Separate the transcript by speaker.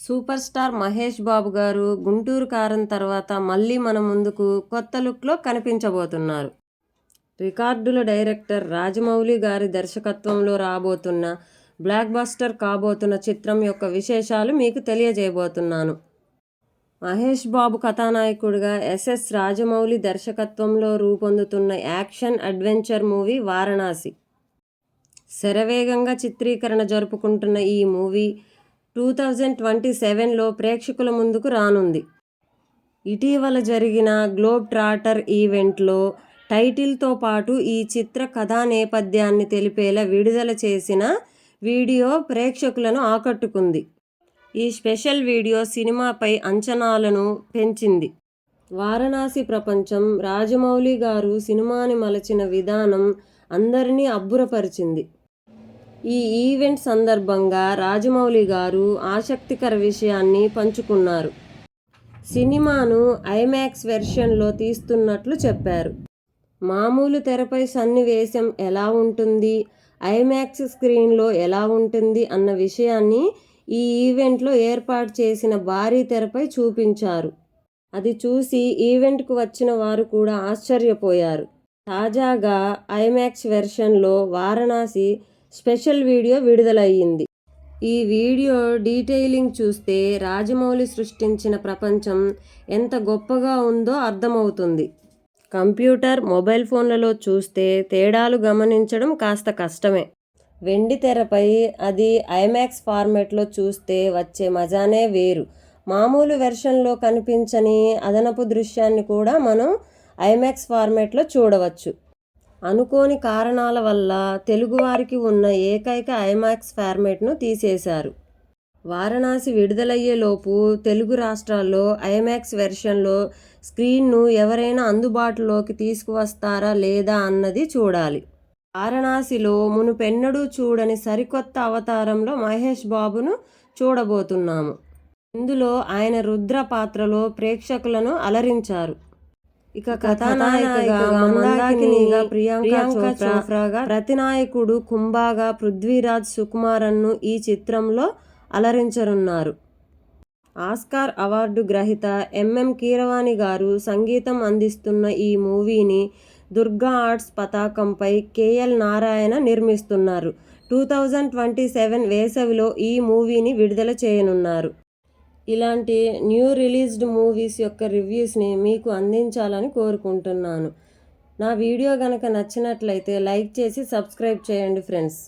Speaker 1: Super star Mahesh Babu గారు గుంటూరు కారం తర్వాత మళ్ళీ మన ముందుకు కొత్త లుక్లో కనిపించబోతున్నారు. రికార్డుల డైరెక్టర్ రాజమౌళి గారి దర్శకత్వంలో రాబోతున్న బ్లాక్ బస్టర్ కాబోతున్న చిత్రం యొక్క విశేషాలు మీకు తెలియజేయబోతున్నాను. మహేష్ బాబు కథానాయకుడిగా ఎస్ఎస్ రాజమౌళి దర్శకత్వంలో రూపొందుతున్న యాక్షన్ అడ్వెంచర్ మూవీ వారణాసి. శరవేగంగా చిత్రీకరణ జరుపుకుంటున్న ఈ మూవీ 2027లో ప్రేక్షకుల ముందుకు రానుంది. ఇటీవల జరిగిన గ్లోబ్ ట్రాటర్ ఈవెంట్లో టైటిల్తో పాటు ఈ చిత్ర కథా నేపథ్యాన్ని తెలిపేలా విడుదల చేసిన వీడియో ప్రేక్షకులను ఆకట్టుకుంది. ఈ స్పెషల్ వీడియో సినిమాపై అంచనాలను పెంచింది. వారణాసి ప్రపంచం రాజమౌళి గారు సినిమాని మలచిన విధానం అందరినీ అబ్బురపరిచింది. ఈ ఈవెంట్ సందర్భంగా రాజమౌళి గారు ఆసక్తికర విషయాన్ని పంచుకున్నారు. సినిమాను ఐమాక్స్ వెర్షన్లో తీస్తున్నట్లు చెప్పారు. మామూలు తెరపై సన్నివేశం ఎలా ఉంటుంది, ఐమాక్స్ స్క్రీన్లో ఎలా ఉంటుంది అన్న విషయాన్ని ఈ ఈవెంట్లో ఏర్పాటు చేసిన భారీ తెరపై చూపించారు. అది చూసి ఈవెంట్కు వచ్చిన వారు కూడా ఆశ్చర్యపోయారు. తాజాగా ఐమాక్స్ వెర్షన్లో వారణాసి స్పెషల్ వీడియో విడుదలయ్యింది. ఈ వీడియో డీటెయిలింగ్ చూస్తే రాజమౌళి సృష్టించిన ప్రపంచం ఎంత గొప్పగా ఉందో అర్థమవుతుంది. కంప్యూటర్, మొబైల్ ఫోన్లలో చూస్తే తేడాలు గమనించడం కాస్త కష్టమే. వెండి తెరపై అది ఐమాక్స్ ఫార్మాట్లో చూస్తే వచ్చే మజానే వేరు. మామూలు వెర్షన్లో కనిపించని అదనపు దృశ్యాన్ని కూడా మనం ఐమాక్స్ ఫార్మాట్లో చూడవచ్చు. అనుకోని కారణాల వల్ల తెలుగువారికి ఉన్న ఏకైక ఐమాక్స్ ఫార్మాట్ను తీసేశారు. వారణాసి విడుదలయ్యేలోపు తెలుగు రాష్ట్రాల్లో ఐమాక్స్ వెర్షన్లో స్క్రీన్ను ఎవరైనా అందుబాటులోకి తీసుకువస్తారా లేదా అన్నది చూడాలి. వారణాసిలో మునుపెన్నడూ చూడని సరికొత్త అవతారంలో మహేష్ బాబును చూడబోతున్నాము. ఇందులో ఆయన రుద్ర పాత్రలో ప్రేక్షకులను అలరించారు. ఇక కథానాయికగా మందాకినిగా ప్రియాంక చోప్రాగా, ప్రతినాయకుడు కుంభాగా పృథ్వీరాజ్ సుకుమారన్ను ఈ చిత్రంలో అలరించనున్నారు. ఆస్కార్ అవార్డు గ్రహీత ఎంఎం కీరవాణి గారు సంగీతం అందిస్తున్న ఈ మూవీని దుర్గా ఆర్ట్స్ పతాకంపై కేఎల్ నారాయణ నిర్మిస్తున్నారు. 2027 వేసవిలో ఈ మూవీని విడుదల చేయనున్నారు. ఇలాంటి న్యూ రిలీజ్డ్ మూవీస్ యొక్క రివ్యూస్ని మీకు అందించాలని కోరుకుంటున్నాను. నా వీడియో గనక నచ్చినట్లయితే లైక్ చేసి సబ్స్క్రైబ్ చేయండి ఫ్రెండ్స్.